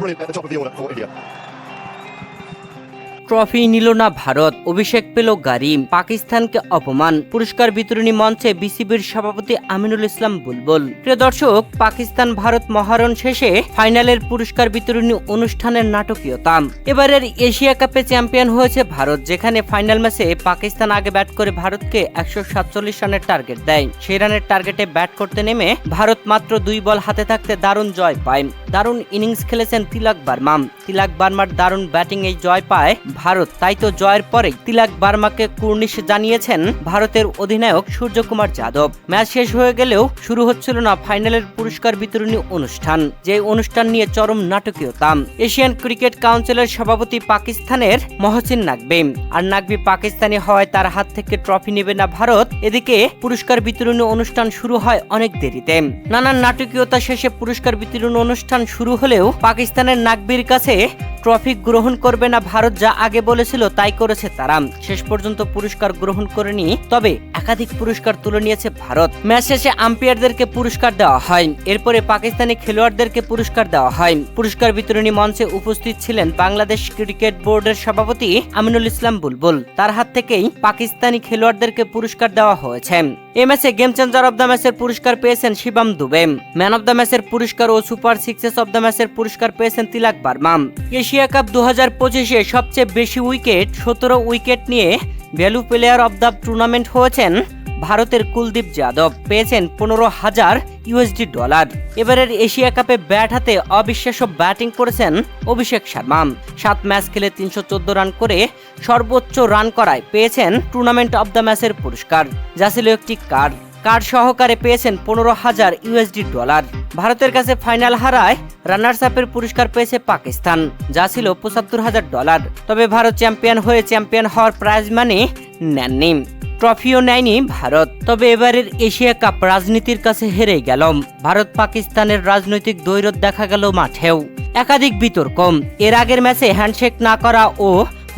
brilliant at the top of the order for India. Trophy নিল না ভারত, অভিষেক পেল গারিম, পাকিস্তানকে অপমান। পুরস্কার বিতরণী মঞ্চে বিসিবির সভাপতি আমিনুল ইসলাম বুলবুল। প্রিয় দর্শক, পাকিস্তান ভারত মহারণ শেষে ফাইনালের পুরস্কার বিতরণী অনুষ্ঠানের নাটকীয়তা। এবারের এশিয়া কাপে চ্যাম্পিয়ন হয়েছে ভারত, যেখানে ফাইনাল ম্যাচে পাকিস্তান আগে ব্যাট করে ভারতকে 147 রানের টার্গেট দেয়। সেই রানের টার্গেটে ব্যাট করতে নেমে ভারত মাত্র 2 বল হাতে থাকতে দারুণ জয় পায়। দারুণ ইনিংস খেলেছেন তিলক বার্মা। তিলক বার্মার দারুণ ব্যাটিং এই জয় পায় ভারত। তাই তো জয়ের পরেই তিলক বার্মাকে কুর্নিশ জানিয়েছেন ভারতের অধিনায়ক সূর্যকুমার যাদব। ম্যাচ শেষ হয়ে গেলেও শুরু হচ্ছিল না ফাইনালের পুরস্কার বিতরণী অনুষ্ঠান, যে অনুষ্ঠান নিয়ে চরম নাটকীয়তা। এশিয়ান ক্রিকেট কাউন্সিলের সভাপতি পাকিস্তানের মহসিন নাকভি, আর নাকভি পাকিস্তানি হওয়ায় তার হাত থেকে ট্রফি নেবে না ভারত। এদিকে পুরস্কার বিতরণী অনুষ্ঠান শুরু হয় অনেক দেরিতে। নানান নাটকীয়তা শেষে পুরস্কার বিতরণী অনুষ্ঠান শুরু হলেও পাকিস্তানের নাকভির কাছে ট্রফি গ্রহণ করবে না ভারত, যা আগে বলেছিল তাই করেছে তারা। শেষ পর্যন্ত পুরস্কার গ্রহণ করেনি, তবে একাধিক পুরস্কার তুলে নিয়েছে ভারত। ম্যাচ শেষে আম্পায়ারদেরকে পুরস্কার দেওয়া হয়, এরপরে পাকিস্তানি খেলোয়াড়দেরকে পুরস্কার দেওয়া হয়। পুরস্কার বিতরণী মঞ্চে উপস্থিত ছিলেন বাংলাদেশ ক্রিকেট বোর্ডের সভাপতি আমিনুল ইসলাম বুলবুল। তার হাত থেকেই পাকিস্তানি খেলোয়াড়দেরকে পুরস্কার দেওয়া হয়েছে। এই ম্যাচে গেম চেঞ্জার অব দ্য ম্যাচের পুরস্কার পেয়েছেন Shivam Dube. Man of the ম্যাচের পুরস্কার ও সুপার সিক্সেস অব দ্য ম্যাচের পুরস্কার পেয়েছেন তিলক বার্মা। এশিয়া কাপ 2025-এ সবচেয়ে বেশি উইকেট 17 উইকেট নিয়ে value player of the tournament হয়েছেন ভারতের কুলদীপ যাদব, পেয়েছেন $15,000। এবারের এশিয়া কাপে ব্যাট হাতে অবিশ্বাস্য ব্যাটিং করেছেন অভিষেক শর্মা। 7 ম্যাচ খেলে 314 রান করে সর্বোচ্চ রান করায় পেয়েছেন টুর্নামেন্ট অব দ্য ম্যাচের পুরস্কার, যা ছিল একটি কার্ড সহকারে পেয়েছেন $15,000। ভারতের কাছে ফাইনাল হারায় রানার্স আপের পুরস্কার পেয়েছে পাকিস্তান, যা ছিল $75,000। তবে ভারত চ্যাম্পিয়ন হওয়ার প্রাইজ মানি নেননি, ট্রফিও নেয়নি ভারত। তবে এবারের এশিয়া কাপ রাজনীতির কাছে হেরে গেল। ভারত পাকিস্তানের রাজনৈতিক দ্বৈরথ দেখা গেল মাঠেও। একাধিক বিতর্ক, এর আগের ম্যাচে হ্যান্ডশেক না করা ও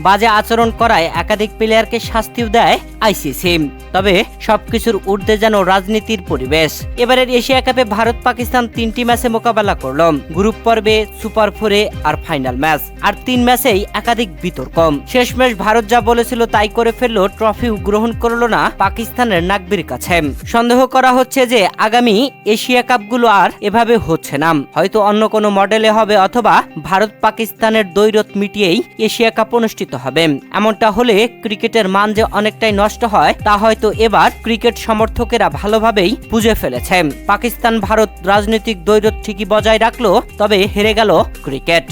বাজে আচরণ করায় একাধিক প্লেয়ারকে শাস্তিও দেয় আইসিসি। তবে সবকিছুর ঊর্ধ্বে যেন রাজনীতির পরিবেশ। এবারের এশিয়া কাপে ভারত পাকিস্তান 3টি ম্যাচে মোকাবেলা করল, গ্রুপ পর্বে, সুপার 4-এ আর ফাইনাল ম্যাচ। আর 3 ম্যাচেই একাধিক বিতর্ক। শেষমেশ ভারত যা বলেছিল তাই করে ফেললো, ট্রফিও গ্রহণ করলো না পাকিস্তানের নাকভির কাছে। সন্দেহ করা হচ্ছে যে আগামী এশিয়া কাপগুলো আর এভাবে হচ্ছে না, হয়তো অন্য কোনো মডেলে হবে, অথবা ভারত পাকিস্তানের দ্বৈরথ মিটিয়েই এশিয়া কাপ অনুষ্ঠিত হবে। এমনটা হলে ক্রিকেটের মান যে অনেকটাই নষ্ট হয়, তা হয়তো এবার ক্রিকেট সমর্থকেরা ভালোভাবেই বুঝে ফেলেছে। পাকিস্তান ভারত রাজনৈতিক দ্বৈরথ ঠিকই বজায় রাখলো, তবে হেরে গেল ক্রিকেট।